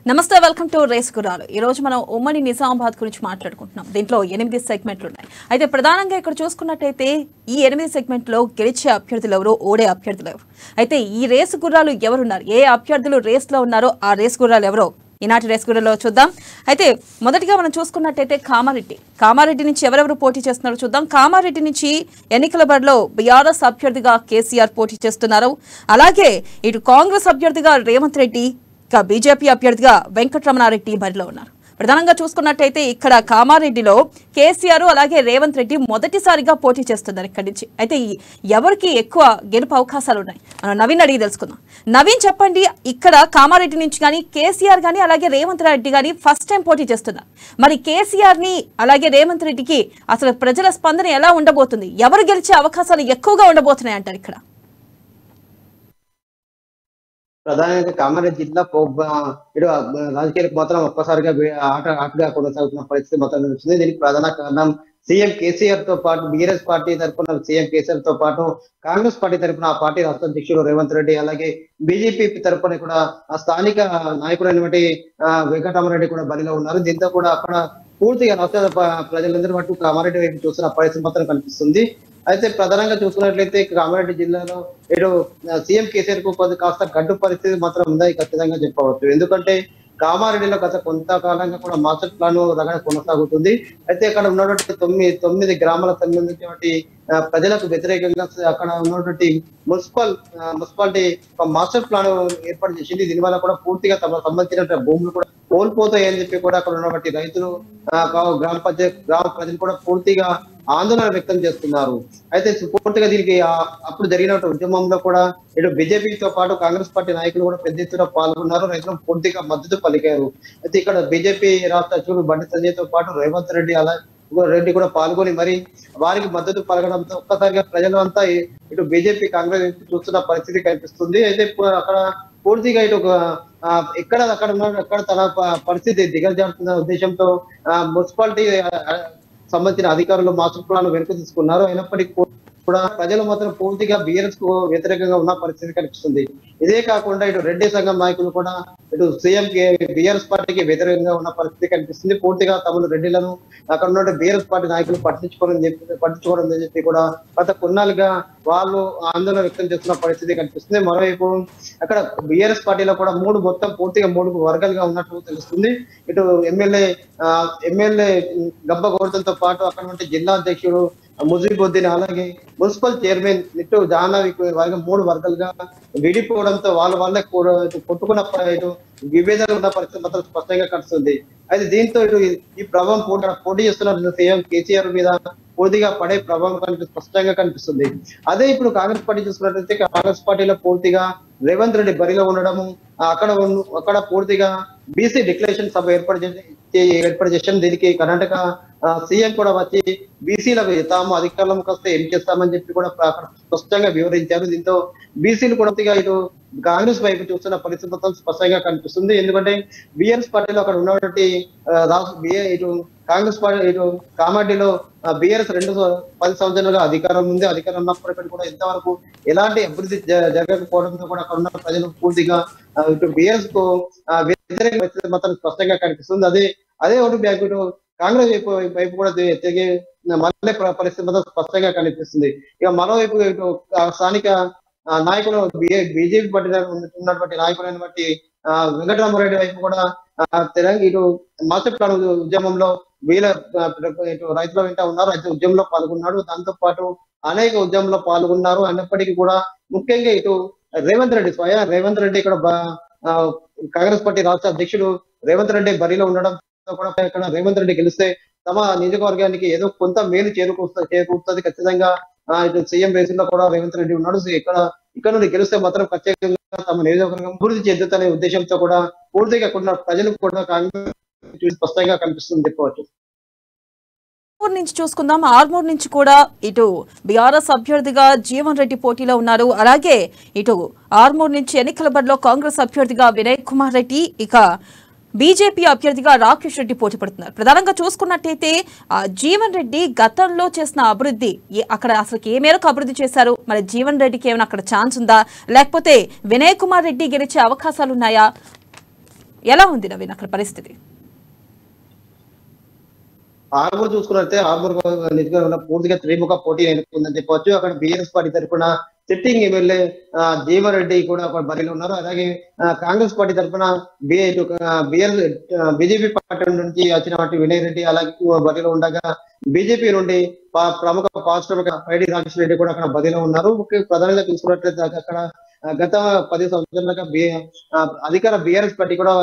నమస్తే welcome to raise గుర్రాలు. ఈ రోజు మనం ఉమ్మడి నిజామాబాద్ గురించి మాట్లాడుకుంటున్నాం. దీంట్లో 8 సెగ్మెంట్లు ఉన్నాయి. అయితే ప్రధానంగా ఇక్కడ చూసుకున్నట్టయితే ఈ 8 సెగ్మెంట్లో గెలిచే అభ్యర్థులు ఎవరు, ఓడే అభ్యర్థులు ఎవరు, అయితే ఈ రేసు గుర్రాలు ఎవరున్నారు, ఏ అభ్యర్థులు రేస్లో ఉన్నారో ఆ రేసు గుర్రాలు ఎవరో ఈనాటి రేసు గుర్రాలో చూద్దాం. అయితే మొదటిగా మనం చూసుకున్నట్టయితే కామారెడ్డి నుంచి ఎవరెవరు పోటీ చేస్తున్నారో చూద్దాం. కామారెడ్డి నుంచి ఎన్నికల బరిలో బీఆర్ఎస్ అభ్యర్థిగా కేసీఆర్ పోటీ చేస్తున్నారు. అలాగే ఇటు కాంగ్రెస్ అభ్యర్థిగా రేవంత్ రెడ్డి, ఇక బీజేపీ అభ్యర్థిగా వెంకటరమణారెడ్డి బరిలో ఉన్నారు. ప్రధానంగా చూసుకున్నట్టయితే ఇక్కడ కామారెడ్డిలో కేసీఆర్ అలాగే రేవంత్ రెడ్డి మొదటిసారిగా పోటీ చేస్తున్నారు ఇక్కడి నుంచి. అయితే ఎవరికి ఎక్కువ గెలుపు అవకాశాలు ఉన్నాయి మనం నవీన్ అడిగి తెలుసుకుందాం. నవీన్ చెప్పండి, ఇక్కడ కామారెడ్డి నుంచి కానీ కేసీఆర్ కానీ అలాగే రేవంత్ రెడ్డి కానీ ఫస్ట్ టైం పోటీ చేస్తున్నారు. మరి కేసీఆర్ ని అలాగే రేవంత్ రెడ్డికి అసలు ప్రజల స్పందన ఎలా ఉండబోతుంది, ఎవరు గెలిచే అవకాశాలు ఎక్కువగా ఉండబోతున్నాయి అంటారు ఇక్కడ? ప్రధానంగా కామారెడ్డి జిల్లా రాజకీయాలకు మాత్రం ఒక్కసారిగా ఆటగా కొనసాగుతున్న పరిస్థితి మొత్తం వచ్చింది. దీనికి ప్రధాన కారణం సీఎం కేసీఆర్ తో పాటు బీఆర్ఎస్ పార్టీ తరఫున సీఎం కేసీఆర్ తో పాటు కాంగ్రెస్ పార్టీ తరఫున ఆ పార్టీ రాష్ట్ర అధ్యక్షుడు రేవంత్ రెడ్డి, అలాగే బీజేపీ తరఫున కూడా ఆ స్థానిక నాయకుడైనటువంటి వెంకటరామరెడ్డి కూడా బరిలో ఉన్నారు. దీంతో కూడా అక్కడ పూర్తిగా రాష్ట్ర ప్రజలందరి మటు కామారెడ్డి వైపు చూస్తున్న పరిస్థితి మాత్రం కనిపిస్తుంది. అయితే ప్రధానంగా చూసుకున్నట్లయితే కామారెడ్డి జిల్లాలో ఇటు సీఎం కేసీఆర్ కు కాస్త గడ్డు పరిస్థితి మాత్రం ఉందని ఖచ్చితంగా చెప్పవచ్చు. ఎందుకంటే కామారెడ్డిలో గత కొంతకాలంగా కూడా మాస్టర్ ప్లాన్ రగడ కొనసాగుతుంది. అయితే అక్కడ ఉన్నటువంటి తొమ్మిది గ్రామాలకు సంబంధించినటువంటి ప్రజలకు వ్యతిరేకంగా అక్కడ ఉన్నటువంటి మున్సిపాలిటీ మాస్టర్ ప్లాన్ ఏర్పాటు చేసింది. దీనివల్ల కూడా పూర్తిగా తమ సంబంధించిన భూములు కూడా కోల్పోతాయని చెప్పి కూడా అక్కడ ఉన్నటువంటి రైతులు, గ్రామ ప్రజలు కూడా పూర్తిగా ఆందోళన వ్యక్తం చేస్తున్నారు. అయితే పూర్తిగా దీనికి అప్పుడు జరిగిన ఉద్యమంలో కూడా ఇటు బీజేపీతో పాటు కాంగ్రెస్ పార్టీ నాయకులు కూడా పెద్ద ఎత్తున పాల్గొన్నారు. రైతులు పూర్తిగా మద్దతు పలికారు. అయితే ఇక్కడ బీజేపీ రాష్ట్ర అధ్యక్షుడు బండి సంజయ్ తో పాటు రేవంత్ రెడ్డి కూడా పాల్గొని మరి వారికి మద్దతు పలకడంతో ఒక్కసారిగా ప్రజలు అంతా ఇటు బీజేపీ కాంగ్రెస్ చూస్తున్న పరిస్థితి కనిపిస్తుంది. అయితే అక్కడ పూర్తిగా ఇటు అక్కడ తన పరిస్థితి దిగజారుతున్న ఉద్దేశంతో మున్సిపాలిటీ సంబంధించిన అధికారులు మాస్టర్ ప్లాన్ వెనుక తీసుకున్నారు. అయినప్పటికీ కూడా ప్రజలు మాత్రం పూర్తిగా బీఆర్ఎస్ కు వ్యతిరేకంగా ఉన్న పరిస్థితి కనిపిస్తుంది. ఇదే కాకుండా ఇటు రెడ్డి సంఘం నాయకులు కూడా ఇటు సీఎం బీఆర్ఎస్ పార్టీకి వ్యతిరేకంగా ఉన్న పరిస్థితి కనిపిస్తుంది. పూర్తిగా తమను రెడ్డిలను అక్కడ ఉన్న బీఆర్ఎస్ పార్టీ నాయకులు పట్టించుకోవడం చెప్పి కూడా గత కొన్నాళ్ళుగా వాళ్ళు ఆందోళన వ్యక్తం చేస్తున్న పరిస్థితి కనిపిస్తుంది. మరోవైపు అక్కడ బీఆర్ఎస్ పార్టీలో కూడా పూర్తిగా మూడు వర్గాలుగా ఉన్నట్టు తెలుస్తుంది. ఇటు ఎమ్మెల్యే గబ్బ గౌతమ్తో పాటు అక్కడ ఉంటే జిల్లా అధ్యక్షుడు ముజీబుద్దీన్, అలాగే మున్సిపల్ చైర్మన్ ఇటు జాహ్నవి మూడు వర్గాలుగా విడిపోవడంతో వాళ్ళే కొట్టుకున్న విభేదాలు ఉన్న పరిస్థితి మాత్రం స్పష్టంగా కనిపిస్తుంది. అయితే దీంతో ఇటు ఈ ప్రభావం పోటీ చేస్తున్న సీఎం కేసీఆర్ మీద పూర్తిగా పడే ప్రభావం స్పష్టంగా కనిపిస్తుంది. అదే ఇప్పుడు కాంగ్రెస్ పార్టీ చూసుకున్నట్లయితే కాంగ్రెస్ పార్టీలో పూర్తిగా రేవంత్ రెడ్డి బరిలో ఉండడము, అక్కడ పూర్తిగా బీసీ డిక్లరేషన్ సభ ఏర్పాటు చేసాం. దీనికి కర్ణాటక సీఎం కూడా వచ్చి బీసీలకు తాము అధికారంలోకి వస్తే ఏం చేస్తామని చెప్పి కూడా స్పష్టంగా వివరించారు. దీంతో బీసీలు కూడా ఇటు కాంగ్రెస్ వైపు చూస్తున్న పరిస్థితి మొత్తం స్పష్టంగా కనిపిస్తుంది. ఎందుకంటే బీఆర్ఎస్ పార్టీలో అక్కడ ఉన్నటువంటి ఇటు కాంగ్రెస్ పార్టీ ఇటు కామారెడ్డిలో బీఆర్ఎస్ 10 సంవత్సరాలుగా అధికారం ఉంది. అధికారం ఉన్నప్పటికీ కూడా ఇంతవరకు ఎలాంటి అభివృద్ధి జరగకపోవడంతో కూడా అక్కడ ఉన్న ప్రజలు పూర్తిగా ఇటు బీఆర్ఎస్ కు వ్యతిరేక పరిస్థితి మొత్తం స్పష్టంగా కనిపిస్తుంది. అదే ఓటు బ్యాంకు ఇటు కాంగ్రెస్ వైపు కూడా తిరిగి మళ్ళీ పరిస్థితి మొత్తం స్పష్టంగా కనిపిస్తుంది. ఇక మరోవైపు ఇటు స్థానిక నాయకులు బీజేపీ పార్టీ ఉన్నటువంటి నాయకులైన బట్టి వెంకటరామరెడ్డి వైపు కూడా ఇటు మాస్టర్ ప్లాన్ ఉద్యమంలో ఇటు రైతుల వెంట ఉన్నారు. రైతు ఉద్యమంలో పాల్గొన్నాడు. దాంతో పాటు అనేక ఉద్యమంలో పాల్గొన్నారు. అయినప్పటికీ కూడా ముఖ్యంగా ఇటు రేవంత్ రెడ్డి ఇక్కడ కాంగ్రెస్ పార్టీ రాష్ట్ర అధ్యక్షుడు రేవంత్ రెడ్డి బరిలో ఉండడం కూడా ఇక్కడ రేవంత్ రెడ్డి గెలిస్తే తమ నియోజకవర్గానికి ఏదో కొంత మేలు చేకూరుతుంది ఖచ్చితంగా. ఇటు సీఎం రేసులో కూడా రేవంత్ రెడ్డి ఉన్నాడు. ఇక్కడ నుండి గెలిస్తే మాత్రం ఖచ్చితంగా తమ నియోజకవర్గం అభివృద్ధి చెందుతనే ఉద్దేశంతో కూడా పూర్తిగా ఉన్న ప్రజలకు కూడా కాంగ్రెస్ స్పష్టంగా కనిపిస్తుంది చెప్పవచ్చు. నుంచి చూసుకుందాం. ఆర్మూర్ నుంచి కూడా ఇటు బీఆర్ఎస్ అభ్యర్థిగా జీవన్ రెడ్డి పోటీలో ఉన్నారు. అలాగే ఇటు ఆర్మూర్ నుంచి ఎన్నికల బరిలో కాంగ్రెస్ అభ్యర్థిగా వినయ్ కుమార్ రెడ్డి, ఇక బీజేపీ అభ్యర్థిగా రాకేష్ రెడ్డి పోటీ పడుతున్నారు. ప్రధానంగా చూసుకున్నట్టయితే జీవన్ రెడ్డి గతంలో చేసిన అభివృద్ధి అక్కడ అసలు ఏ మేరకు అభివృద్ధి చేశారు, మరి జీవన్ రెడ్డికి ఏమైనా అక్కడ ఛాన్స్ ఉందా, లేకపోతే వినయ్ కుమార్ రెడ్డి గెలిచే అవకాశాలు ఉన్నాయా? ఎలా ఉంది నవీన్ అక్కడ పరిస్థితి? ఆర్మూర్ చూసుకున్నట్లయితే ఆర్మూర్ నియోజకవర్గంలో పూర్తిగా త్రిముఖ పోటీ నెలకొందని చెప్పవచ్చు. అక్కడ బీఆర్ఎస్ పార్టీ తరఫున సిట్టింగ్ ఎమ్మెల్యే జీవన్ రెడ్డి కూడా ఒక బరిలో ఉన్నారు. అలాగే కాంగ్రెస్ పార్టీ తరఫున బీజేపీ పార్టీ నుంచి వచ్చినటువంటి వినయ్ రెడ్డి అలాగే బరిలో ఉండగా, బీజేపీ నుండి ప్రముఖ పారిశ్రామిక పైడి రాజేష్ రెడ్డి కూడా అక్కడ బరిలో ఉన్నారు. ప్రధానంగా చూసుకున్నట్లయితే అక్కడ గత 10 సంవత్సరాలుగా అధికార బీఆర్ఎస్ పార్టీ కూడా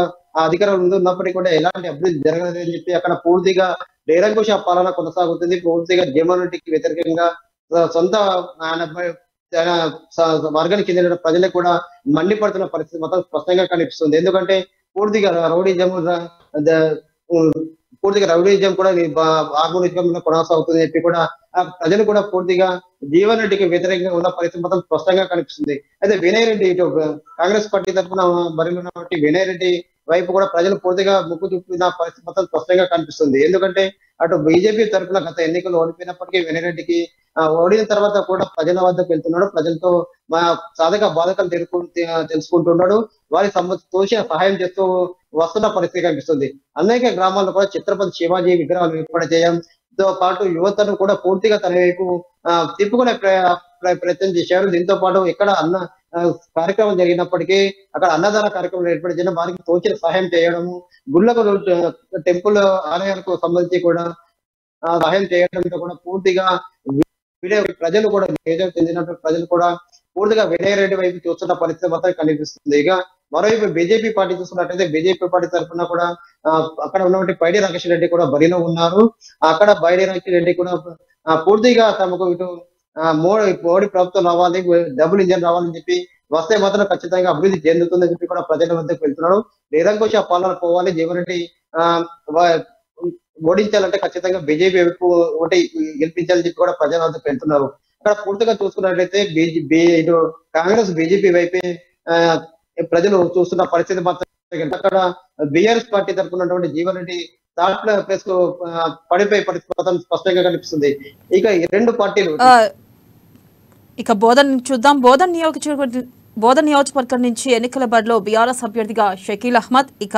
అధికారం ఉన్నప్పటికీ కూడా ఎలాంటి అభివృద్ధి జరగలేదని చెప్పి అక్కడ పూర్తిగా నిరంకుశ పాలన కొనసాగుతుంది. పూర్తిగా జగన్మోహన్ రెడ్డికి వ్యతిరేకంగా సొంత వర్గానికి చెందిన ప్రజలకు కూడా మండిపడుతున్న పరిస్థితి మొత్తం స్పష్టంగా కనిపిస్తుంది. ఎందుకంటే పూర్తిగా రౌడీజం కూడా ఆర్మూర్ నియోజకవర్గంలో కొనసాగుతుంది చెప్పి కూడా ప్రజలు కూడా పూర్తిగా జీవన్ రెడ్డికి వ్యతిరేకంగా ఉన్న పరిస్థితి మొత్తం స్పష్టంగా కనిపిస్తుంది. అయితే వినయ్ రెడ్డి ఇటు కాంగ్రెస్ పార్టీ తరఫున బరిలో ఉన్నటువంటి వినయ్ రెడ్డి వైపు కూడా ప్రజలు పూర్తిగా ముక్కు చూపిన పరిస్థితి మొత్తం స్పష్టంగా కనిపిస్తుంది. ఎందుకంటే అటు బీజేపీ తరఫున గత ఎన్నికలు ఓడిపోయినప్పటికీ వినయ్ రెడ్డికి ఓడిన తర్వాత కూడా ప్రజల వద్దకు వెళ్తున్నాడు. ప్రజలతో సాధక బాధకాలు తెలుసుకుంటున్నాడు. వారి తోచిన సహాయం చేస్తూ వస్తున్న పరిస్థితి కనిపిస్తుంది. అనేక గ్రామాల్లో కూడా ఛత్రపతి శివాజీ విగ్రహాలు ఏర్పాటు చేయడంతో పాటు యువతను కూడా పూర్తిగా తన వైపు తిప్పుకునే ప్రయత్నం చేశారు. దీంతో పాటు ఎక్కడ కార్యక్రమం జరిగినప్పటికీ అక్కడ అన్నదాన కార్యక్రమం ఏర్పాటు చేయడం, వారికి తోచిన సహాయం చేయడము, గుళ్ళకు టెంపుల్ ఆలయాలకు సంబంధించి కూడా సహాయం చేయడంతో కూడా పూర్తిగా ప్రజలు కూడా చెందినటువంటి ప్రజలు కూడా పూర్తిగా వినయ్ రెడ్డి వైపు చూస్తున్న పరిస్థితి మాత్రం కనిపిస్తుంది. ఇక మరోవైపు బీజేపీ పార్టీ చూసుకున్నట్టయితే బీజేపీ పార్టీ తరఫున కూడా అక్కడ ఉన్నటువంటి పైడి రాకేష్ రెడ్డి కూడా బరిలో ఉన్నారు. అక్కడ పైడి రాకేష్ రెడ్డి కూడా పూర్తిగా తమకు ఇటు మోడీ ప్రభుత్వం రావాలి, డబుల్ ఇంజన్ రావాలని చెప్పి వస్తే మాత్రం ఖచ్చితంగా అభివృద్ధి చెందుతుందని చెప్పి కూడా ప్రజల వద్దకు వెళ్తున్నాడు. నిరంకుశ పాలన పోవాలి, జీవన్ రెడ్డి ఓడించాలంటే ఖచ్చితంగా బీజేపీ వైపు ఒకటి గెలిపించాలని చెప్పి కూడా ప్రజల వద్దకు వెళ్తున్నారు. అక్కడ పూర్తిగా చూసుకున్నట్లయితే ఇటు కాంగ్రెస్ బీజేపీ వైపే ప్రజలు చూస్తున్న పరిస్థితి మాత్రం అక్కడ బీఆర్ఎస్ పార్టీ తరఫునటువంటి జీవన్ రెడ్డి థర్డ్ ప్లేస్ కు పడిపోయే పరిస్థితి మాత్రం స్పష్టంగా కనిపిస్తుంది. ఇక ఈ రెండు పార్టీలు ఇక బోధన్ చూద్దాం. బోధన్ నియోజకవర్గం నుంచి ఎన్నికల బరిలో బీఆర్ఎస్ అభ్యర్థిగా షకీల్ అహ్మద్, ఇక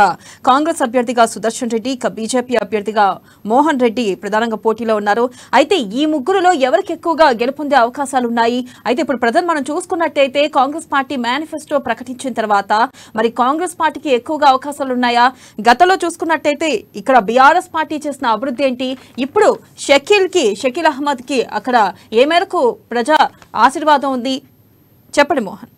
కాంగ్రెస్ అభ్యర్థిగా సుదర్శన్ రెడ్డి, ఇక బీజేపీ అభ్యర్థిగా మోహన్ రెడ్డి ప్రధానంగా పోటీలో ఉన్నారు. అయితే ఈ ముగ్గురులో ఎవరికి ఎక్కువగా గెలుపొందే అవకాశాలు ఉన్నాయి? అయితే ఇప్పుడు ప్రజలు మనం చూసుకున్నట్టయితే కాంగ్రెస్ పార్టీ మేనిఫెస్టో ప్రకటించిన తర్వాత మరి కాంగ్రెస్ పార్టీకి ఎక్కువగా అవకాశాలు ఉన్నాయా? గతంలో చూసుకున్నట్టయితే ఇక్కడ బీఆర్ఎస్ పార్టీ చేసిన అభివృద్ధి ఏంటి? ఇప్పుడు షకీల్ అహ్మద్ కి అక్కడ ఏ మేరకు ప్రజా ఆశీర్వాదం ఉంది? చెప్పండి మోహన్.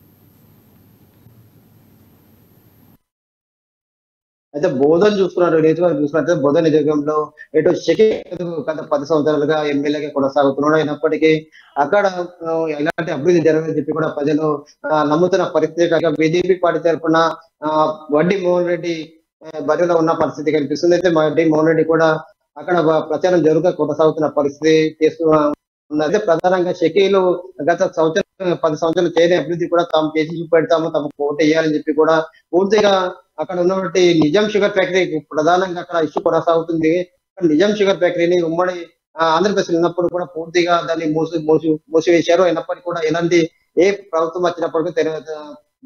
అయితే బోధన్ చూసుకున్నట్లయితే బోధన్ నియోజకవర్గంలో ఇటు షకీల్ గత 10 సంవత్సరాలుగా ఎమ్మెల్యేగా కొనసాగుతున్నాడు. అయినప్పటికీ అక్కడ ఎలాంటి అభివృద్ధి జరగదని చెప్పి కూడా ప్రజలు నమ్ముతున్న పరిస్థితి. బీజేపీ పార్టీ తరఫున వడ్డీ మోహన్ రెడ్డి బరిలో ఉన్న పరిస్థితి కనిపిస్తుంది. అయితే వడ్డీ మోహన్ రెడ్డి కూడా అక్కడ ప్రచారం జరుగుతూ కొనసాగుతున్న పరిస్థితి చేస్తున్నది. ప్రధానంగా షకీలు గత 10 సంవత్సరాలు చేయని అభివృద్ధి కూడా తాము చేసి చూపెడతాము, తమకు ఓటు వేయాలని చెప్పి కూడా పూర్తిగా అక్కడ ఉన్నటువంటి నిజాం షుగర్ ఫ్యాక్టరీ ప్రధానంగా అక్కడ ఇష్యూ కొనసాగుతుంది. నిజాం షుగర్ ఫ్యాక్టరీని ఉమ్మడి ఆంధ్రప్రదేశ్ ఉన్నప్పుడు కూడా పూర్తిగా దాన్ని మూసివేశారు. అయినప్పటికీ కూడా ఎలాంటి ఏ ప్రభుత్వం వచ్చినప్పటికీ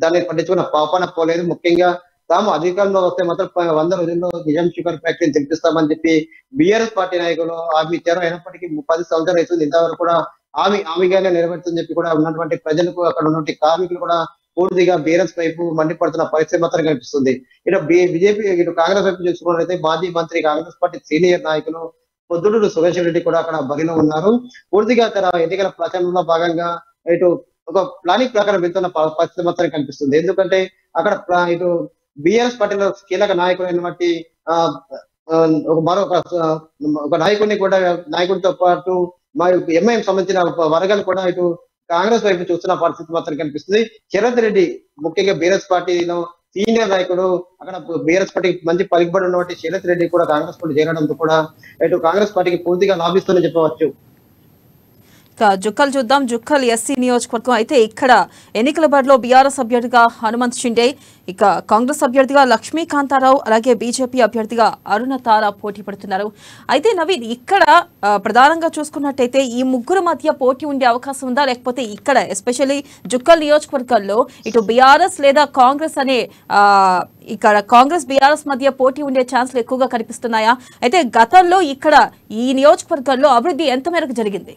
దాన్ని పట్టించుకున్న పాపన పోలేదు. ముఖ్యంగా తాము అధికారంలో వస్తే మాత్రం 100 రోజుల్లో నిజాం షుగర్ ఫ్యాక్టరీని తెప్పిస్తామని చెప్పి బీఆర్ఎస్ పార్టీ నాయకులు హామీ ఇచ్చారు. అయినప్పటికీ 10 సంవత్సరాలు అవుతుంది, ఇంతవరకు కూడా హామీగానే నెరవేరుతుందని చెప్పి కూడా ఉన్నటువంటి ప్రజలకు అక్కడ ఉన్నటువంటి కార్మికులు కూడా పూర్తిగా బీఆర్ఎస్ వైపు మండిపడుతున్న పరిస్థితి మాత్రం కనిపిస్తుంది. ఇటు బీజేపీ ఇటు కాంగ్రెస్ వైపు చూసుకున్నట్లయితే మాజీ మంత్రి కాంగ్రెస్ పార్టీ సీనియర్ నాయకులు పొద్దుటూరు సురేష్ రెడ్డి కూడా అక్కడ బరిలో ఉన్నారు. పూర్తిగా తన ఎన్నికల ప్రచారంలో భాగంగా ఇటు ఒక ప్లానింగ్ ప్రకారం వెళ్తున్న పరిస్థితి మాత్రం కనిపిస్తుంది. ఎందుకంటే అక్కడ ఇటు బీఆర్ఎస్ పార్టీలో కీలక నాయకులైనటువంటి ఒక నాయకుడితో పాటు మా ఎంఐఎం సంబంధించిన వర్గాలు కూడా ఇటు కాంగ్రెస్ వైపు చూస్తున్న పరిస్థితి మాత్రం కనిపిస్తుంది. శరత్ రెడ్డి ముఖ్యంగా బీఆర్ఎస్ పార్టీలో సీనియర్ నాయకుడు, అక్కడ బీఆర్ఎస్ పార్టీకి మంచి పలుకుబడి ఉన్నటువంటి శరత్ రెడ్డి కూడా కాంగ్రెస్ పార్టీ చేరడంతో కూడా ఇటు కాంగ్రెస్ పార్టీకి పూర్తిగా లాభిస్తుందని చెప్పవచ్చు. జుక్కల్ చూద్దాం. జుక్కల్ ఎస్సీ నియోజకవర్గం. అయితే ఇక్కడ ఎన్నికల బరిలో బీఆర్ఎస్ అభ్యర్థిగా హనుమంత్ షిండే, ఇక కాంగ్రెస్ అభ్యర్థిగా లక్ష్మీకాంతారావు, అలాగే బీజేపీ అభ్యర్థిగా అరుణ తార పోటీ పడుతున్నారు. అయితే నవీన్, ఇక్కడ ప్రధానంగా చూసుకున్నట్టయితే ఈ ముగ్గురు మధ్య పోటీ ఉండే అవకాశం ఉందా, లేకపోతే ఇక్కడ ఎస్పెషల్లీ జుక్కల్ నియోజకవర్గాల్లో ఇటు బీఆర్ఎస్ లేదా కాంగ్రెస్ అనే ఇక్కడ కాంగ్రెస్ బీఆర్ఎస్ మధ్య పోటీ ఉండే ఛాన్స్లు ఎక్కువగా కనిపిస్తున్నాయా? అయితే గతంలో ఇక్కడ ఈ నియోజకవర్గాల్లో అభివృద్ధి ఎంత మేరకు జరిగింది?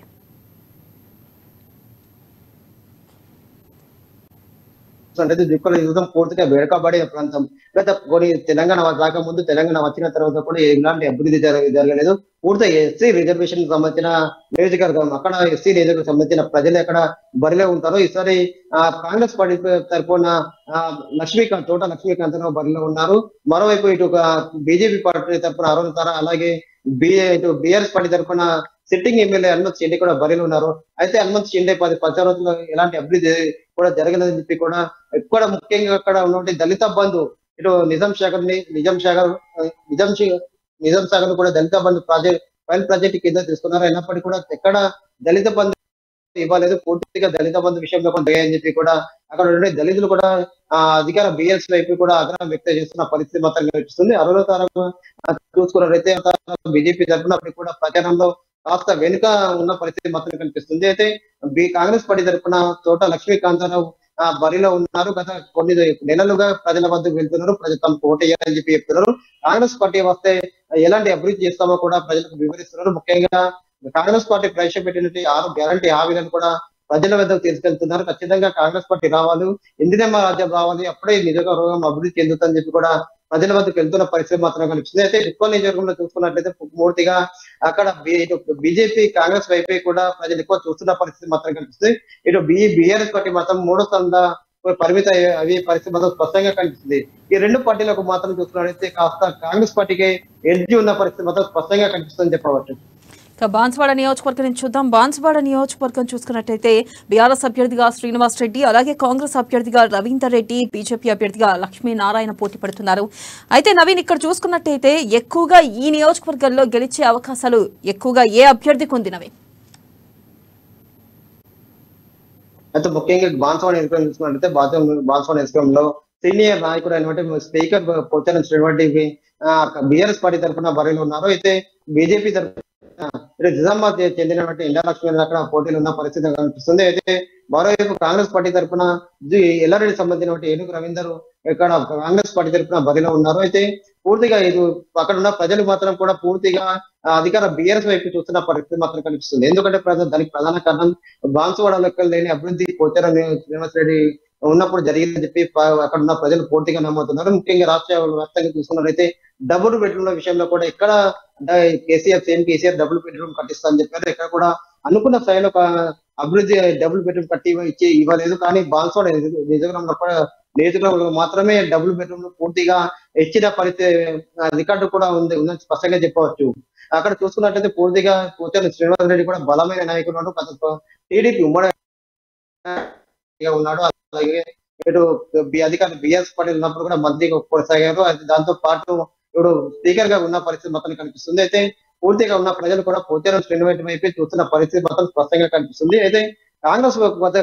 అంటే జుక్కల యుద్ధం పూర్తిగా వెనుకబడిన ప్రాంతం. గత కొన్ని తెలంగాణ రాకముందు, తెలంగాణ వచ్చిన తర్వాత కూడా ఎలాంటి అభివృద్ధి జరగలేదు. పూర్తిగా ఎస్సీ రిజర్వేషన్ సంబంధించిన నియోజకవర్గం. అక్కడ ఎస్సీ నియోజకవర్గం సంబంధించిన ప్రజలు ఎక్కడ బరిలో ఉంటారో ఈసారి కాంగ్రెస్ పార్టీ తరఫున తోట లక్ష్మీకాంత్ బరిలో ఉన్నారు. మరోవైపు ఇటు బీజేపీ పార్టీ తరఫున అరుణ్ తార, అలాగే ఇటు బీఆర్ఎస్ పార్టీ తరఫున సిట్టింగ్ ఎమ్మెల్యే హనుమంత్ షిండే కూడా బరిలో ఉన్నారు. అయితే హనుమంత్ షిండే 10 రోజుల్లో ఎలాంటి అభివృద్ధి కూడా జరగలేదని చెప్పి కూడా ఎక్కువ ముఖ్యంగా అక్కడ ఉన్నటువంటి దళిత బంధు ఇటు నిజాం సాగర్ కూడా దళిత బంధు ప్రాజెక్ట్ కింద తీసుకున్నారు. అయినప్పటికీ కూడా ఎక్కడ దళిత బంధు ఇవ్వలేదు. పూర్తిగా దళిత బంధు విషయంలో కొంత అని చెప్పి కూడా అక్కడ ఉండే దళితులు కూడా అధికార బిఎల్స్ వైపు కూడా ఆగ్రహం వ్యక్తం చేస్తున్న పరిస్థితి మాత్రం కనిపిస్తుంది. అరుణ తార చూసుకున్నట్లయితే బీజేపీ తరఫున కూడా ప్రచారంలో కాస్త వెనుక ఉన్న పరిస్థితి మాత్రం కనిపిస్తుంది. అయితే కాంగ్రెస్ పార్టీ తరఫున తోట లక్ష్మీకాంతారావు బరిలో ఉన్నారు. గత కొన్ని నెలలుగా ప్రజల వద్దకు వెళ్తున్నారు. ప్రజలు తమకు ఓటు వేయాలని చెప్పి చెప్తున్నారు. కాంగ్రెస్ పార్టీ వస్తే ఎలాంటి అభివృద్ధి చేస్తామో కూడా ప్రజలకు వివరిస్తున్నారు. ముఖ్యంగా కాంగ్రెస్ పార్టీ ప్రవేశపెట్టినటువంటి 6 గ్యారంటీ హామీలను కూడా ప్రజల వద్దకు తీసుకెళ్తున్నారు. ఖచ్చితంగా కాంగ్రెస్ పార్టీ రావాలి, ఇందిరమ్మ రాజ్యం రావాలి, అప్పుడే నిజంగా అభివృద్ధి చెందుతుందని చెప్పి కూడా ప్రజల వద్దకు వెళ్తున్న పరిస్థితి మాత్రం కనిపిస్తుంది. అయితే ఎక్కువ నియోజకవర్గంలో చూసుకున్నట్లయితే పూర్తిగా అక్కడ బీజేపీ కాంగ్రెస్ వైపే కూడా ప్రజలు ఎక్కువ చూస్తున్న పరిస్థితి మాత్రం కనిపిస్తుంది. ఇటు బీఆర్ఎస్ పార్టీ మాత్రం 3వ స్థానంలో పరిమిత అయ్యే పరిస్థితి మాత్రం స్పష్టంగా కనిపిస్తుంది. ఈ రెండు పార్టీలకు మాత్రం చూసుకున్నట్లయితే కాస్త కాంగ్రెస్ పార్టీకి ఎడ్జి ఉన్న పరిస్థితి మాత్రం స్పష్టంగా కనిపిస్తుందని చెప్పవచ్చు. బాన్స్వాడ నియోజకవర్గం నుంచి చూద్దాం. బాన్స్వాడ నియోజకవర్గం చూసుకున్నట్టయితే బీఆర్ఎస్ అభ్యర్థిగా శ్రీనివాస్ రెడ్డి, అలాగే కాంగ్రెస్ అభ్యర్థిగా రవీందర్ రెడ్డి, బీజేపీ అభ్యర్థిగా లక్ష్మీనారాయణ పోటీ పడుతున్నారు. అయితే నవీన్, ఇక్కడ చూసుకున్నట్టయితే ఎక్కువగా ఈ నియోజకవర్గంలో గెలిచే అవకాశాలు ఎక్కువగా ఏ అభ్యర్థికి ఉంది నవీన్? అయితే ముఖ్యంగా బాన్స్వాడ నియోజకవర్గం చూసుకున్నట్లయితే బాన్స్వాడ నియోజకవర్గంలో సీనియర్ నాయకుడు అయినటువంటి speaker Pocharam Srinivas BRS party తరఫున బరిలో ఉన్నారు. అయితే బీజేపీ తరఫున నిజామాబాద్ చెందినటువంటి ఇండా లక్ష్మీ అక్కడ పోటీలు ఉన్న పరిస్థితి కనిపిస్తుంది. అయితే మరోవైపు కాంగ్రెస్ పార్టీ తరఫున ఎల్లారెడ్డి సంబంధించినటువంటి ఏనుగు రవీందర్ ఇక్కడ కాంగ్రెస్ పార్టీ తరఫున బరిలో ఉన్నారు. అయితే పూర్తిగా ఇది అక్కడ ఉన్న ప్రజలు మాత్రం కూడా పూర్తిగా అధికార బీఆర్ఎస్ వైపు చూస్తున్న పరిస్థితి మాత్రం కనిపిస్తుంది. ఎందుకంటే దానికి ప్రధాన కారణం బాన్సువాడ లెక్కలు లేని అభివృద్ధి పోచారం శ్రీనివాస్ రెడ్డి ఉన్నప్పుడు జరిగిందని చెప్పి అక్కడ ఉన్న ప్రజలు పూర్తిగా నమ్ముతున్నారు. ముఖ్యంగా రాష్ట్ర వ్యాప్తంగా చూసుకున్నట్లయితే డబుల్ బెడ్రూమ్ల విషయంలో కూడా ఇక్కడ కేసీఆర్ డబుల్ బెడ్రూమ్ కట్టిస్తా అని చెప్పారు. ఇక్కడ కూడా అనుకున్న స్థాయిలో అభివృద్ధి డబుల్ బెడ్రూమ్ కట్టి ఇవ్వలేదు. కానీ బాన్స్వాడ నియోజకవర్గంలో మాత్రమే డబుల్ బెడ్రూమ్ పూర్తిగా ఇచ్చిన పరిస్థితి రికార్డు కూడా ఉందని స్పష్టంగా చెప్పవచ్చు. అక్కడ చూసుకున్నట్లయితే పూర్తిగా పోచారం శ్రీనివాస్ రెడ్డి కూడా బలమైన నాయకుడు ఉన్నాడు. టీడీపీ ఉమ్మడి ఉన్నాడు. అలాగే ఇటు అధికారులు బీఆర్ఎస్ పార్టీ ఉన్నప్పుడు కూడా మంత్రిగా కొనసాగారు. దాంతో పాటు ఇప్పుడు స్పీకర్ గా ఉన్న పరిస్థితి మొత్తం కనిపిస్తుంది. అయితే పూర్తిగా ఉన్న ప్రజలు కూడా పోచారం శ్రీనివాస్ వైపే చూస్తున్న పరిస్థితి మాత్రం స్పష్టంగా కనిపిస్తుంది. అయితే కాంగ్రెస్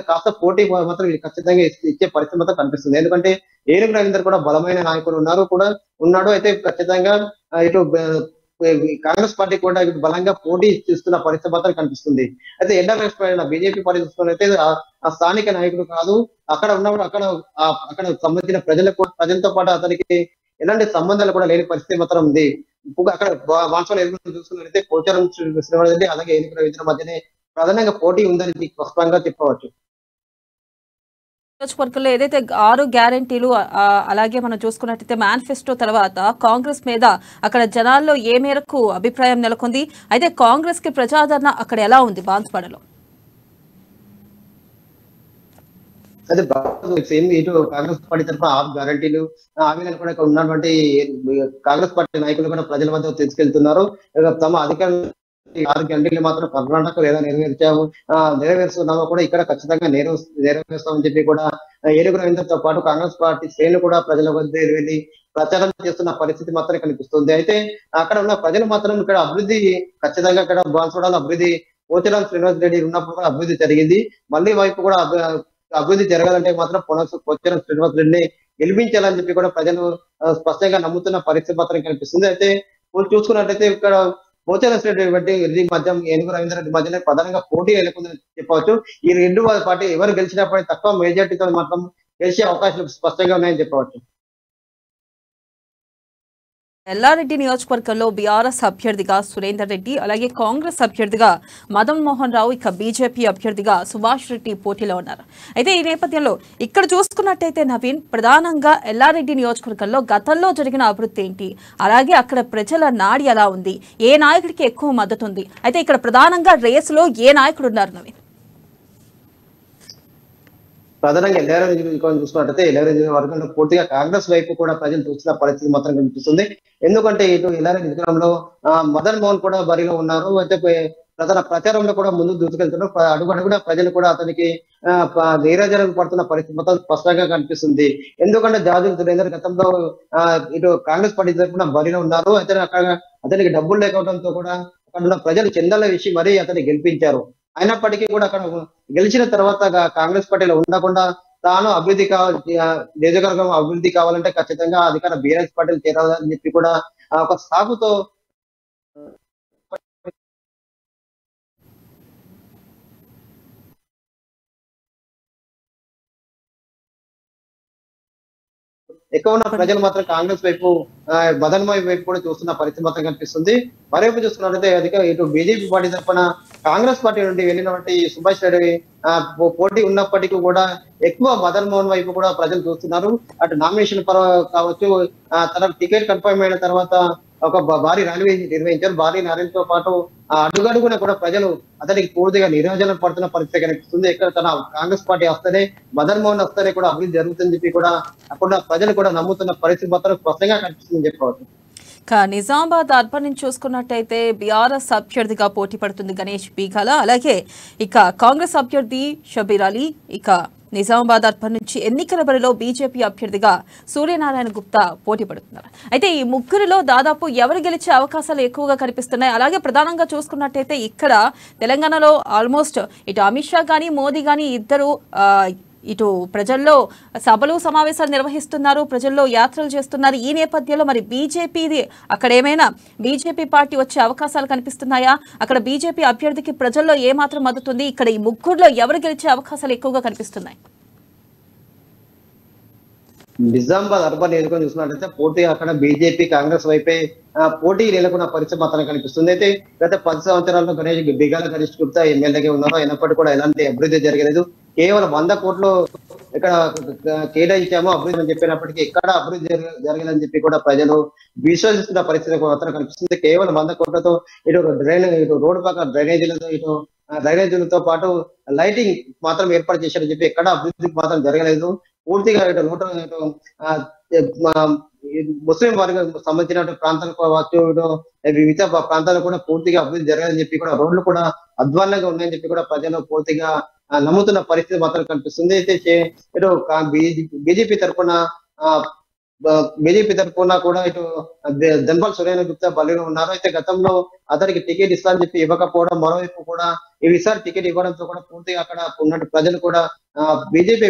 కాస్త పోటీ మాత్రం ఖచ్చితంగా ఇచ్చే పరిస్థితి మాత్రం కనిపిస్తుంది. ఎందుకంటే ఏనుగు రవీందర్ కూడా బలమైన నాయకుడు ఉన్నాడు. అయితే ఖచ్చితంగా ఇటు కాంగ్రెస్ పార్టీ కూడా బలంగా పోటీ చేస్తున్న పరిస్థితి మాత్రం కనిపిస్తుంది. అయితే ఎండా లక్ష్మీ బీజేపీ పార్టీ చూసుకున్నట్లయితే ఆ స్థానిక నాయకుడు కాదు, అక్కడ ఉన్నప్పుడు అక్కడ సంబంధించిన ప్రజలతో పాటు అతనికి ఎలాంటి సంబంధాలు కూడా లేని పరిస్థితి మాత్రం ఉంది. అక్కడ బాన్స్వాడ చూసుకున్నట్లయితే పోచారం శ్రీనివాస్ రెడ్డి అలాగే ఏనుగు రవీంద్ర మధ్యనే ప్రధానంగా పోటీ ఉందని స్పష్టంగా చెప్పవచ్చు. నియోజకవర్గంలో ఏదైతే 6 గ్యారంటీలు అలాగే మనం చూసుకున్నట్టయితే మేనిఫెస్టో తర్వాత కాంగ్రెస్ మీద అక్కడ జనాల్లో ఏ మేరకు అభిప్రాయం నెలకొంది? అయితే కాంగ్రెస్ కి ప్రజాదరణ అక్కడ ఎలా ఉంది బాన్స్వాడలో? అదే ఇటు కాంగ్రెస్ పార్టీ తరఫున 6 గ్యారంటీలు హామీలను కూడా ఇక్కడ ఉన్నటువంటి కాంగ్రెస్ పార్టీ నాయకులు కూడా ప్రజల వద్దకు తీసుకెళ్తున్నారు. తమ అధికారులు 6 గంటలు మాత్రం కర్ణాటక లేదా నెరవేరుస్తున్నామో కూడా ఇక్కడ ఖచ్చితంగా నెరవేరుస్తామని చెప్పి కూడా ఏనుగు రవీందర్తో పాటు కాంగ్రెస్ పార్టీ శ్రేణులు కూడా ప్రజల వద్ద వెళ్ళి ప్రచారం చేస్తున్న పరిస్థితి మాత్రం కనిపిస్తుంది. అయితే అక్కడ ఉన్న ప్రజలు మాత్రం ఇక్కడ అభివృద్ధి ఖచ్చితంగా ఇక్కడ బాన్స్వాడలో అభివృద్ధి పోచారం శ్రీనివాస్ రెడ్డి ఉన్నప్పుడు కూడా అభివృద్ధి జరిగింది. మళ్ళీ వైపు కూడా అభివృద్ధి జరగాలంటే మాత్రం పోచారం శ్రీనివాస్ రెడ్డిని గెలిపించాలని చెప్పి కూడా ప్రజలు స్పష్టంగా నమ్ముతున్న పరిస్థితి మాత్రం కనిపిస్తుంది. అయితే చూసుకున్నట్లయితే ఇక్కడ పోచారం రెడ్డి మధ్య ఏనుగు రవీంద్ర రెడ్డి మధ్యనే ప్రధానంగా పోటీ నెలకొందని చెప్పవచ్చు. ఈ రెండు పార్టీ ఎవరు గెలిచినప్పటికీ తక్కువ మెజార్టీతో మాత్రం గెలిచే అవకాశాలు స్పష్టంగా ఉన్నాయని చెప్పవచ్చు. ఎల్లారెడ్డి నియోజకవర్గంలో బీఆర్ఎస్ అభ్యర్థిగా సురేందర్ రెడ్డి, అలాగే కాంగ్రెస్ అభ్యర్థిగా మదన్ మోహన్ రావు, ఇక బీజేపీ అభ్యర్థిగా సుభాష్ రెడ్డి పోటీలో ఉన్నారు. అయితే ఈ నేపథ్యంలో ఇక్కడ చూసుకున్నట్టయితే నవీన్, ప్రధానంగా ఎల్లారెడ్డి నియోజకవర్గంలో గతంలో జరిగిన అభివృద్ధి ఏంటి, అలాగే అక్కడ ప్రజల నాడి ఎలా ఉంది, ఏ నాయకుడికి ఎక్కువ మద్దతు ఉంది, అయితే ఇక్కడ ప్రధానంగా రేసులో ఏ నాయకుడు ఉన్నారు నవీన్? ప్రధానంగా ఎల్లారెడ్డి చూసుకున్నట్టయితే ఎల్లారెడ్డి వర్గంలో పూర్తిగా కాంగ్రెస్ వైపు కూడా ప్రజలు చూసిన పరిస్థితి మాత్రం కనిపిస్తుంది. ఎందుకంటే ఇటు ఎల్లారెడ్డి విగ్రహంలో మదన్ మోహన్ కూడా బరిలో ఉన్నారు. అయితే ప్రధాన ప్రచారంలో కూడా ముందుకు దూసుకెళ్తున్నారు. అడుగడుగునా ప్రజలు కూడా అతనికి నీరాజనం పడుతున్న పరిస్థితి మొత్తం స్పష్టంగా కనిపిస్తుంది. ఎందుకంటే జాజుల సురేందర్ గతంలో ఇటు కాంగ్రెస్ పార్టీ తరఫున బరిలో ఉన్నారు. అయితే అతనికి డబ్బులు లేకపోవడంతో కూడా అక్కడ ఉన్న ప్రజలు చందాల వేసి మరీ అతన్ని గెలిపించారు. అయినప్పటికీ కూడా అక్కడ గెలిచిన తర్వాత కాంగ్రెస్ పార్టీలో ఉండకుండా తాను అభివృద్ధి కావాలి, నియోజకవర్గం అభివృద్ధి కావాలంటే ఖచ్చితంగా అధికార బీఆర్ఎస్ పార్టీలు చేరాలని చెప్పి కూడా ఒక సాగుతో ఎక్కువ ఉన్న ప్రజలు మాత్రం కాంగ్రెస్ వైపు మదన్మోహన్ వైపు కూడా చూస్తున్న పరిస్థితి మాత్రం కనిపిస్తుంది. మరోవైపు చూసుకున్నట్లయితే అధిక ఇటు బీజేపీ పార్టీ తరఫున కాంగ్రెస్ పార్టీ నుండి వెళ్ళినటువంటి సుభాష్ రెడ్డి పోటీ ఉన్నప్పటికీ కూడా ఎక్కువ మదన్ మోహన్ వైపు కూడా ప్రజలు చూస్తున్నారు. అటు నామినేషన్ కావచ్చు, తన టికెట్ కన్ఫర్మ్ అయిన తర్వాత ఒక భారీ ర్యాలీ నిర్వహించారు. భారీ ర్యాలీతో పాటు అడుగడుగున కూడా ప్రజలు అతనికి పూర్తిగా నిరాజనం పడుతున్న పరిస్థితి కనిపిస్తుంది. ఇక్కడ తన కాంగ్రెస్ పార్టీ వస్తేనే, మదన్ మోహన్ వస్తేనే కూడా అభివృద్ధి జరుగుతుందని చెప్పి కూడా అక్కడ ప్రజలు కూడా నమ్ముతున్న పరిస్థితి మాత్రం స్పష్టంగా కనిపిస్తుందని చెప్పవచ్చు. నిజామాబాద్ అర్బన్ నుంచి చూసుకున్నట్టయితే బీఆర్ఎస్ అభ్యర్థిగా పోటీ పడుతుంది గణేష్ బీగాల, అలాగే ఇక కాంగ్రెస్ అభ్యర్థి షబీర్ అలీ, ఇక నిజామాబాద్ అర్బన్ నుంచి ఎన్నికల బరిలో బీజేపీ అభ్యర్థిగా సూర్యనారాయణ గుప్తా పోటీ పడుతున్నారు. అయితే ఈ ముగ్గురిలో దాదాపు ఎవరు గెలిచే అవకాశాలు ఎక్కువగా కనిపిస్తున్నాయి? అలాగే ప్రధానంగా చూసుకున్నట్టయితే ఇక్కడ తెలంగాణలో ఆల్మోస్ట్ ఇటు అమిత్ షా కానీ మోదీ కానీ ఇద్దరు ఇటు ప్రజల్లో సభలు సమావేశాలు నిర్వహిస్తున్నారు, ప్రజల్లో యాత్రలు చేస్తున్నారు. ఈ నేపథ్యంలో మరి బీజేపీది అక్కడ ఏమైనా బీజేపీ పార్టీ వచ్చే అవకాశాలు కనిపిస్తున్నాయా? అక్కడ బీజేపీ అభ్యర్థికి ప్రజల్లో ఏమాత్రం మద్దతు ఉంది? ఇక్కడ ఈ ముగ్గురులో ఎవరు గెలిచే అవకాశాలు ఎక్కువగా కనిపిస్తున్నాయి? నిజామాబాద్ అర్బన్ నియోజకవర్గం చూసినట్లయితే పూర్తిగా అక్కడ బీజేపీ కాంగ్రెస్ వైపే పోటీ నెలకొన్న పరిస్థితి మాత్రం కనిపిస్తుంది. అయితే గత 10 సంవత్సరాల్లో బిగాల గణేష్ గుప్తా ఎమ్మెల్యేగా ఉన్నారు. అయినప్పటికీ కూడా ఎలాంటి అభివృద్ధి జరగలేదు. కేవలం 100 కోట్లు ఇక్కడ కేటాయించాము అభివృద్ధి అని చెప్పినప్పటికీ ఎక్కడ అభివృద్ధి జరగదని చెప్పి కూడా ప్రజలు విశ్వసిస్తున్న పరిస్థితి మాత్రం కనిపిస్తుంది. కేవలం 100 కోట్లతో ఇటు రోడ్డు పక్క డ్రైనేజీలతో పాటు లైటింగ్ మాత్రం ఏర్పాటు చేశారని చెప్పి ఎక్కడ అభివృద్ధి మాత్రం జరగలేదు. పూర్తిగా ముస్లిం వర్గానికి సంబంధించిన ప్రాంతాలకు కావచ్చు, వివిధ ప్రాంతాలకు కూడా పూర్తిగా అభివృద్ధి జరగాలని చెప్పి కూడా రోడ్లు కూడా అధ్వాన్నంగా ఉన్నాయని చెప్పి కూడా ప్రజలు పూర్తిగా నమ్ముతున్న పరిస్థితి మాత్రం కనిపిస్తుంది. అయితే ఇటు బీజేపీ తరఫున కూడా ఇటు ధన్పాల్ సురేంద్ర గుప్తా బలిలో ఉన్నారు. అయితే గతంలో అతనికి టికెట్ ఇస్తారని చెప్పి ఇవ్వకపోవడం, మరోవైపు కూడా ఈసారి టికెట్ ఇవ్వడంతో కూడా పూర్తిగా అక్కడ ఉన్న ప్రజలు కూడా బీజేపీ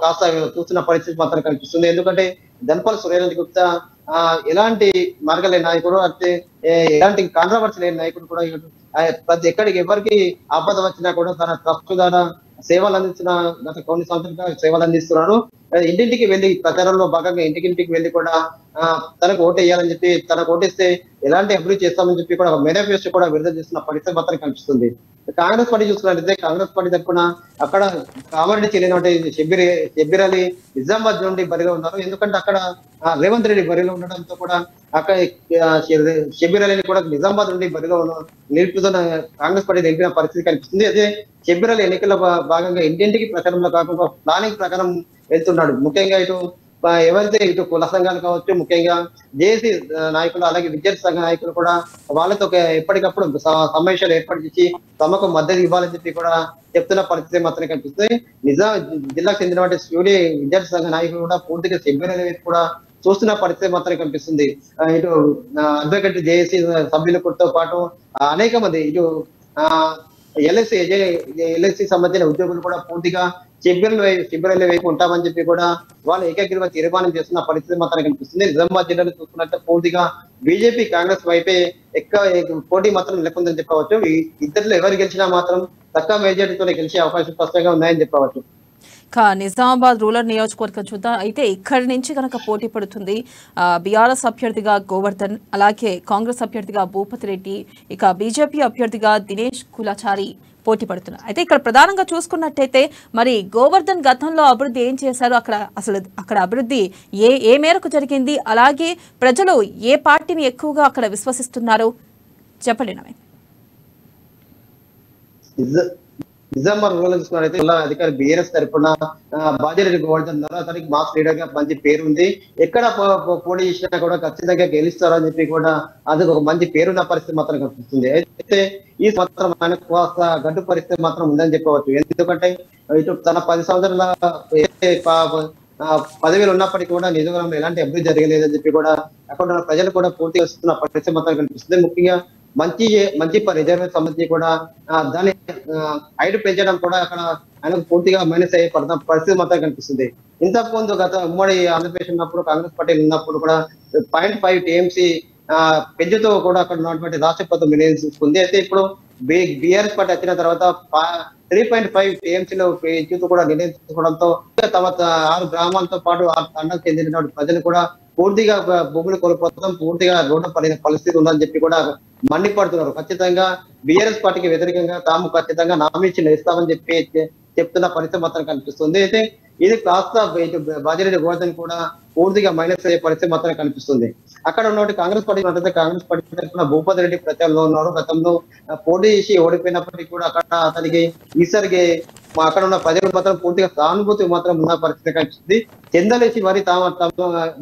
కాస్త చూస్తున్న పరిస్థితి మాత్రం కనిపిస్తుంది. ఎందుకంటే ధన్పాల్ సురేంద్ర గుప్తా ఎలాంటి మార్గలేని నాయకుడు, అంటే ఎలాంటి కాంట్రవర్సీ లేని నాయకుడు కూడా ప్రతి ఎక్కడికి ఎవరికి ఆపద వచ్చినా కూడా తన ట్రస్ట్ ద్వారా సేవలు అందిస్తున్న గత కొన్ని సంవత్సరాలుగా సేవలు అందిస్తున్నారు. ఇంటింటికి వెళ్ళి ప్రచారంలో భాగంగా ఇంటికి వెళ్ళి కూడా తనకు ఓటు వేయాలని చెప్పి, తనకు ఓటేస్తే ఎలాంటి అభివృద్ధి చేస్తామని చెప్పి కూడా మేనిఫెస్టో కూడా విడుదల చేస్తున్న పరిస్థితి మాత్రం కనిపిస్తుంది. కాంగ్రెస్ పార్టీ చూసుకున్నట్లయితే కాంగ్రెస్ పార్టీ తరఫున అక్కడ కామారెడ్డి చెల్లినటువంటి షబ్బీర్ అలీ నిజామాబాద్ నుండి బరిలో ఉన్నారు. ఎందుకంటే అక్కడ రేవంత్ రెడ్డి బరిలో ఉండడంతో కూడా అక్కడ షబ్బీర్ అలీని కూడా నిజామాబాద్ నుండి బరిలో నిలుపుతున్న కాంగ్రెస్ పార్టీ నిలిపిన పరిస్థితి కనిపిస్తుంది. అదే షబ్బీర్ అలీ ఎన్నికల భాగంగా ఇంటింటికి ప్రచారంలో కాకుండా ప్లానింగ్ ప్రకారం వెళ్తున్నాడు. ముఖ్యంగా ఎవరైతే ఇటు కుల సంఘాలు కావచ్చు, ముఖ్యంగా జేఏసీ నాయకులు, అలాగే విద్యార్థి సంఘ నాయకులు కూడా వాళ్ళతో ఎప్పటికప్పుడు సమావేశాలు ఏర్పాటు చేసి తమకు మద్దతు ఇవ్వాలని చెప్పి కూడా చెప్తున్న పరిస్థితి మాత్రమే కనిపిస్తుంది. జిల్లాకు చెందినటువంటి స్టూడియో విద్యార్థి సంఘ నాయకులు కూడా పూర్తిగా షబ్బీర్ కూడా చూస్తున్న పరిస్థితి మాత్రమే కనిపిస్తుంది. ఇటు అడ్వకేట్ జేఏసీ సభ్యులతో పాటు అనేక మంది ఇటు ఎల్ఐసి సంబంధించిన ఉద్యోగులు కూడా పూర్తిగా శిబిరాల వైపు ఉంటామని చెప్పి కూడా వాళ్ళు ఏకగ్రీవ తీర్మానం చేస్తున్న పరిస్థితి మాత్రం కనిపిస్తుంది. నిజామాబాద్ జిల్లాలో చూసుకున్నట్టే పూర్తిగా బీజేపీ కాంగ్రెస్ వైపే ఎక్కువ పోటీ మాత్రం నెలకొందని చెప్పవచ్చు. ఈ ఇద్దరిలో ఎవరు గెలిచినా మాత్రం తక్కువ మెజారిటీతో గెలిచే అవకాశం స్పష్టంగా ఉన్నాయని చెప్పవచ్చు. నిజామాబాద్ రూరల్ నియోజకవర్గం చూద్దాం. అయితే ఇక్కడి నుంచి కనుక పోటీ పడుతుంది బీఆర్ఎస్ అభ్యర్థిగా గోవర్ధన్, అలాగే కాంగ్రెస్ అభ్యర్థిగా భూపతి రెడ్డి, ఇక బీజేపీ అభ్యర్థిగా దినేష్ కులాచారి పోటీ పడుతున్నారు. అయితే ఇక్కడ ప్రధానంగా చూసుకున్నట్టయితే మరి గోవర్ధన్ గతంలో అభివృద్ధి ఏం చేశారు, అక్కడ అభివృద్ధి ఏ మేరకు జరిగింది, అలాగే ప్రజలు ఏ పార్టీని ఎక్కువగా అక్కడ విశ్వసిస్తున్నారు చెప్పండి నవీన్. నిజామాబాద్ రూరల్ చూసుకున్నట్లయితే జిల్లా అధికారి బీఆర్ఎస్ తరఫున బాజిరెడ్డి గోవర్ధన్ అతనికి మాస్ లీడర్ గా మంచి పేరు ఉంది. ఎక్కడ పోటీ చేసినా కూడా ఖచ్చితంగా గెలుస్తారు అని చెప్పి కూడా అది ఒక మంచి పేరున్న పరిస్థితి మాత్రం కనిపిస్తుంది. అయితే ఈ సంవత్సరం ఆయనకు గడ్డు పరిస్థితి మాత్రం ఉందని చెప్పవచ్చు. ఎందుకంటే ఇటు తన 10 సంవత్సరాల పదవిలో ఉన్నప్పటికీ కూడా నిజంగా ఎలాంటి అభివృద్ధి జరగలేదని చెప్పి కూడా అక్కడ ఉన్న ప్రజలు కూడా పూర్తిగా వస్తున్న పరిస్థితి మాత్రం కనిపిస్తుంది. ముఖ్యంగా మంచి రిజర్వేషన్ సంబంధించి కూడా దాన్ని హైట్ పెంచడం కూడా అక్కడ ఆయనకు పూర్తిగా మైనస్ అయ్యే పరిస్థితి మాత్రం కనిపిస్తుంది. ఇంతకు ముందు గత ఉమ్మడి ఆంధ్రప్రదేశ్ ఉన్నప్పుడు కాంగ్రెస్ పార్టీ ఉన్నప్పుడు కూడా 0.5 టీఎంసీ పెంచుతూ కూడా అక్కడ ఉన్నటువంటి రాష్ట్ర ప్రభుత్వం నిర్ణయం తీసుకుంది. అయితే ఇప్పుడు బీఆర్ఎస్ పార్టీ వచ్చిన తర్వాత 3.5 టీఎంసీలో పెంచుతూ కూడా నిర్ణయం తీసుకోవడంతో తమ 6 గ్రామాలతో పాటు 6 తండాలకు చెందిన ప్రజలు కూడా పూర్తిగా భూములు కోల్పోతాం, పూర్తిగా రోడ్డు పడిన పరిస్థితి ఉందని చెప్పి కూడా మండిపడుతున్నారు. ఖచ్చితంగా బీఆర్ఎస్ పార్టీకి వ్యతిరేకంగా తాము ఖచ్చితంగా నామినేషన్ ఇస్తామని చెప్పి చెప్తున్న పరిస్థితి మాత్రం కనిపిస్తుంది. అయితే ఇది కాస్త బాజిరెడ్డి గోవర్ధన్ కూడా పూర్తిగా మైనస్ అయ్యే పరిస్థితి మాత్రం కనిపిస్తుంది. అక్కడ ఉన్నటువంటి కాంగ్రెస్ పార్టీ తరఫున భూపతి రెడ్డి ప్రచారంలో ఉన్నారు. గతంలో పోటీ చేసి ఓడిపోయినప్పటికీ కూడా అక్కడ అతనికి ఈసారికి అక్కడ ఉన్న ప్రజలు మాత్రం పూర్తిగా సానుభూతి మాత్రం ఉన్న పరిస్థితి కనిపిస్తుంది. చెందలేసి మరి తమ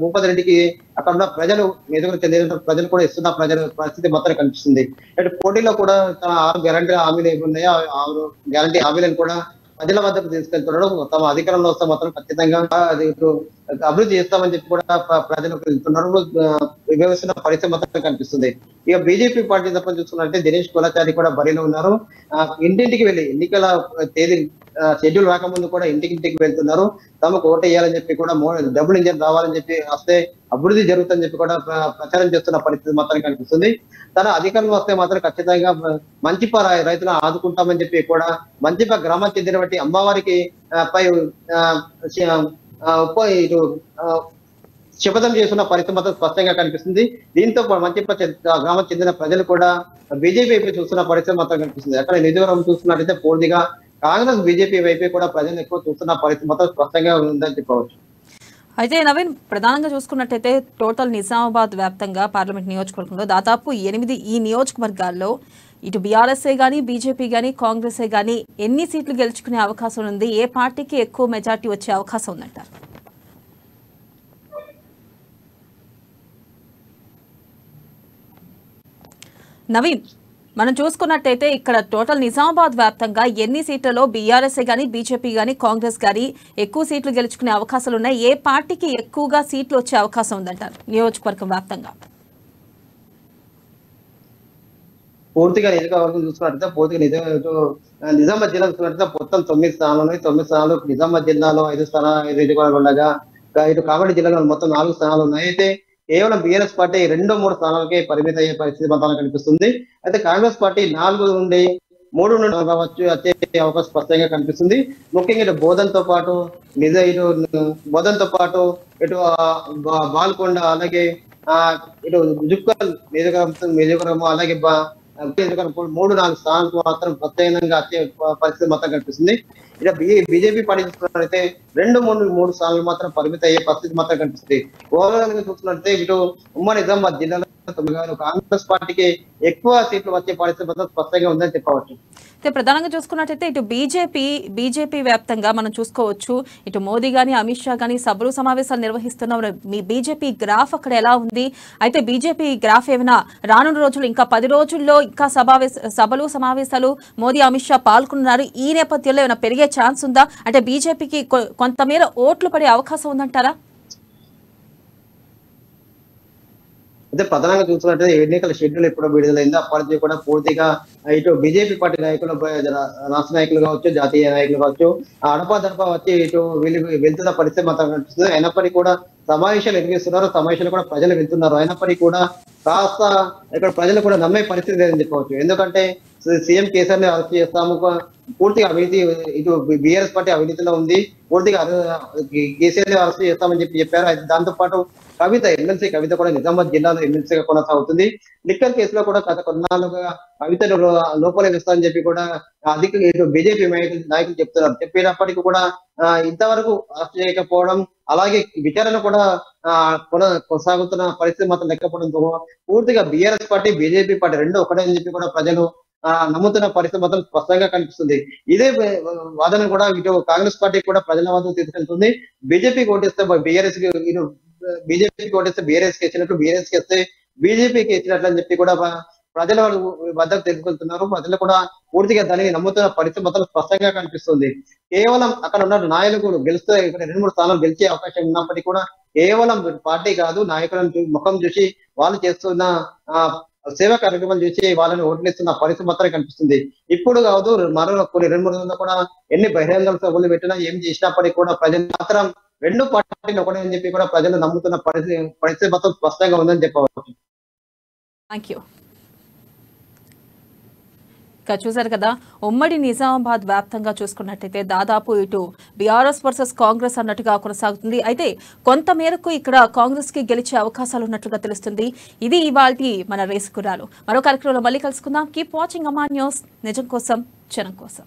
భూపతి రెడ్డికి అక్కడ ఉన్న ప్రజలు ఎదురు చెందిన ప్రజలు కూడా ఇస్తున్న పరిస్థితి మాత్రం కనిపిస్తుంది. అంటే పోటీలో కూడా తన 6 గ్యారంటీ హామీలు ఏమున్నాయో 6 గ్యారంటీ హామీలను కూడా ప్రజల వద్దకు తీసుకెళ్తున్నాడు. తమ అధికారంలో వస్తే మాత్రం ఖచ్చితంగా అభివృద్ధి చేస్తామని చెప్పి కూడా ప్రజలకు వెళ్తున్నారు. వ్యవస్థ పరిస్థితి మాత్రం కనిపిస్తుంది. ఇక బీజేపీ పార్టీ తప్పని చూసుకున్నట్టే దినేష్ కులాచారి కూడా బరిలో ఉన్నారు. ఇంటింటికి వెళ్ళి ఎన్నికల తేదీ షెడ్యూల్ రాకముందు కూడా ఇంటికి వెళ్తున్నారు. తమకు ఓటు వేయాలని చెప్పి కూడా డబుల్ ఇంజన్ రావాలని చెప్పి వస్తే అభివృద్ధి జరుగుతుందని చెప్పి కూడా ప్రచారం చేస్తున్న పరిస్థితి మాత్రం కనిపిస్తుంది. తన అధికారంలో వస్తే మాత్రం ఖచ్చితంగా మంచిప రైతులను ఆదుకుంటామని చెప్పి కూడా మంచిప గ్రామానికి చెందినటువంటి అమ్మవారికి పై శపథం చేస్తున్న పరిస్థితి మాత్రం స్పష్టంగా కనిపిస్తుంది. దీంతో మంచిప గ్రామానికి చెందిన ప్రజలు కూడా బీజేపీ వైపు చూస్తున్న పరిస్థితి మాత్రం కనిపిస్తుంది. అక్కడ నిజవరం చూస్తున్నట్టయితే పూర్తిగా కాంగ్రెస్ బీజేపీ వైపే కూడా ప్రజలు ఎక్కువ చూస్తున్న పరిస్థితి మాత్రం స్పష్టంగా ఉందని చెప్పవచ్చు. అయితే నవీన్, ప్రధానంగా చూసుకున్నట్టయితే టోటల్ నిజామాబాద్ వ్యాప్తంగా పార్లమెంట్ నియోజకవర్గంలో దాదాపు 8 ఈ నియోజకవర్గాల్లో ఇటు బీఆర్ఎస్ఏ కానీ బీజేపీ కానీ కాంగ్రెసే కానీ ఎన్ని సీట్లు గెలుచుకునే అవకాశం ఉంది, ఏ పార్టీకి ఎక్కువ మెజార్టీ వచ్చే అవకాశం ఉందంటారు? నవీన్, మనం చూసుకున్నట్టయితే ఇక్కడ టోటల్ నిజామాబాద్ వ్యాప్తంగా ఎన్ని సీట్లలో బీఆర్ఎస్ఏ కానీ బీజేపీ కానీ కాంగ్రెస్ కానీ ఎక్కువ సీట్లు గెలుచుకునే అవకాశాలు ఉన్నాయి, ఏ పార్టీకి ఎక్కువగా సీట్లు వచ్చే అవకాశం ఉందంటారు నియోజకవర్గం వ్యాప్తంగా? పూర్తిగా నియోజకవర్గం చూసుకున్నట్టయితే నిజామాబాద్ జిల్లా చూసుకున్నట్టయితే మొత్తం 9 స్థానాలు ఉన్నాయి. 9 స్థానాలు నిజామాబాద్ జిల్లాలో 5 స్థానాలు నియోజకవర్గం ఉండగా ఇటు కామారెడ్డి జిల్లాలో మొత్తం 4 స్థానాలు ఉన్నాయి. అయితే కేవలం బీఆర్ఎస్ పార్టీ 2-3 స్థానాలకే పరిమిత అయ్యే పరిస్థితి మాత్రం కనిపిస్తుంది. అయితే కాంగ్రెస్ పార్టీ 4 నుండి 3 నుండి వచ్చే అవకాశం స్పష్టంగా కనిపిస్తుంది. ముఖ్యంగా ఇటు బోధన్తో పాటు ఇటు బాల్కొండ, అలాగే ఇటు జుక్కల్ నియోజకవర్గం, అలాగే 3-4 స్థానాలకు మాత్రం ప్రత్యేకంగా వచ్చే పరిస్థితి మాత్రం కనిపిస్తుంది. ఇక బీజేపీ పార్టీ చూసుకున్నట్లయితే 2-3 స్థానాలు మాత్రం పరిమిత అయ్యే పరిస్థితి మాత్రం కనిపిస్తుంది. ఓవరాల్ గా చూసుకున్నట్లయితే ఇటు ఉమ్మడి నిజామాబాద్ జిల్లాలో కాంగ్రెస్ పార్టీకి ఎక్కువ సీట్లు వచ్చే పరిస్థితి మాత్రం స్పష్టంగా ఉందని చెప్పవచ్చు. అయితే ప్రధానంగా చూసుకున్నట్టయితే ఇటు బీజేపీ వ్యాప్తంగా మనం చూసుకోవచ్చు, ఇటు మోదీ గానీ అమిత్ షా గానీ సభలు సమావేశాలు నిర్వహిస్తున్నారు. మీ బీజేపీ గ్రాఫ్ అక్కడ ఎలా ఉంది? అయితే బీజేపీ గ్రాఫ్ ఏమైనా రానున్న రోజులు ఇంకా 10 రోజుల్లో ఇంకా సభలు సమావేశాలు మోదీ అమిత్ షా పాల్గొన్నారు, ఈ నేపథ్యంలో ఏమైనా పెరిగే ఛాన్స్ ఉందా? అంటే బీజేపీకి కొంతమేర ఓట్లు పడే అవకాశం ఉందంటారా? అయితే ప్రధానంగా చూసుకున్నట్లయితే ఎన్నికల షెడ్యూల్ ఎప్పుడో విడుదలైందో అప్పటి నుంచి కూడా పూర్తిగా ఇటు బీజేపీ పార్టీ నాయకులు, రాష్ట్ర నాయకులు కావచ్చు, జాతీయ నాయకులు కావచ్చు, అడపాదడపా వచ్చి ఇటు వెళ్తున్న పరిస్థితి మాత్రం కనిపిస్తుంది. అయినప్పటికీ కూడా సమావేశాలు నిర్వహిస్తున్నారు, సమావేశాలు కూడా ప్రజలు వెళ్తున్నారు. అయినప్పటికీ కూడా కాస్త ఇక్కడ ప్రజలు కూడా నమ్మే పరిస్థితి లేదని చెప్పవచ్చు. ఎందుకంటే సీఎం కేసీఆర్ ని అరెస్ట్ చేస్తాము, పూర్తిగా అవినీతి, ఇటు బీఆర్ఎస్ పార్టీ అవినీతిలో ఉంది, పూర్తిగా కేసీఆర్ ని అరెస్ట్ చేస్తామని చెప్పారు. దాంతో పాటు కవిత, ఎమ్మెల్సీ కవిత కూడా నిజామాబాద్ జిల్లాలో ఎమ్మెల్సీగా కొనసాగుతుంది. లిక్కర్ కేసులో కూడా గత కొన్నాళ్ళుగా కవితను లోపల వేస్తామని చెప్పి కూడా ఇటు బీజేపీ నాయకులు చెప్తున్నారు. చెప్పినప్పటికీ కూడా ఇంతవరకు అరెస్ట్ చేయకపోవడం, అలాగే విచారణ కూడా కొనసాగుతున్న పరిస్థితి మాత్రం లేకపోవడంతో పూర్తిగా బీఆర్ఎస్ పార్టీ, బీజేపీ పార్టీ రెండు ఒకటే అని చెప్పి కూడా ప్రజలు నమ్ముతున్న పరిస్థితి మాత్రం స్పష్టంగా కనిపిస్తుంది. ఇదే వాదన కూడా ఇటు కాంగ్రెస్ పార్టీ కూడా ప్రజల వాదన తీసుకెళ్తుంది. బీజేపీకి ఓటేస్తే బీఆర్ఎస్ ఇటు బీజేపీకి ఓటేస్తే బీఆర్ఎస్ కి ఇచ్చినట్టు, బీఆర్ఎస్ కి వస్తే బీజేపీకి ఇచ్చినట్లు అని చెప్పి కూడా ప్రజల వద్దకు తెలుసుకుంటున్నారు. ప్రజలు కూడా పూర్తిగా దానిని నమ్ముతున్న పరిస్థితి మొత్తం స్పష్టంగా కనిపిస్తుంది. కేవలం అక్కడ ఉన్న నాయకులు గెలిస్తే ఇక్కడ 2-3 స్థానాలు గెలిచే అవకాశం ఉన్నప్పటికీ కూడా కేవలం పార్టీ కాదు, నాయకులను ముఖం చూసి వాళ్ళు చేస్తున్న సేవా కార్యక్రమాలు చూసి వాళ్ళని ఓట్లేస్తున్న పరిస్థితి మాత్రమే కనిపిస్తుంది. ఇప్పుడు కాదు, మరో కొన్ని 2-3 రోజుల్లో కూడా ఎన్ని బహిరంగ సభలు పెట్టినా ఏం చేసినప్పటికీ కూడా ప్రజలు మాత్రం రెండు పార్టీలు ఒకటే అని చెప్పి కూడా ప్రజలు నమ్ముతున్న పరిస్థితి మొత్తం స్పష్టంగా ఉందని చెప్పవచ్చు. Thank you. ఇక చూశారు కదా, ఉమ్మడి నిజామాబాద్ వ్యాప్తంగా చూసుకున్నట్టయితే దాదాపు ఇటు బీఆర్ఎస్ వర్సెస్ కాంగ్రెస్ అన్నట్టుగా కొనసాగుతుంది. అయితే కొంత మేరకు ఇక్కడ కాంగ్రెస్ కి గెలిచే అవకాశాలు ఉన్నట్లుగా తెలుస్తుంది. ఇది ఇవాల్టి మన రేసు గుర్రాలు. మరో కార్యక్రమంలో మళ్ళీ కలుసుకుందాం. కీప్ వాచింగ్ అమ్మా న్యూస్, నిజం కోసం జనం కోసం.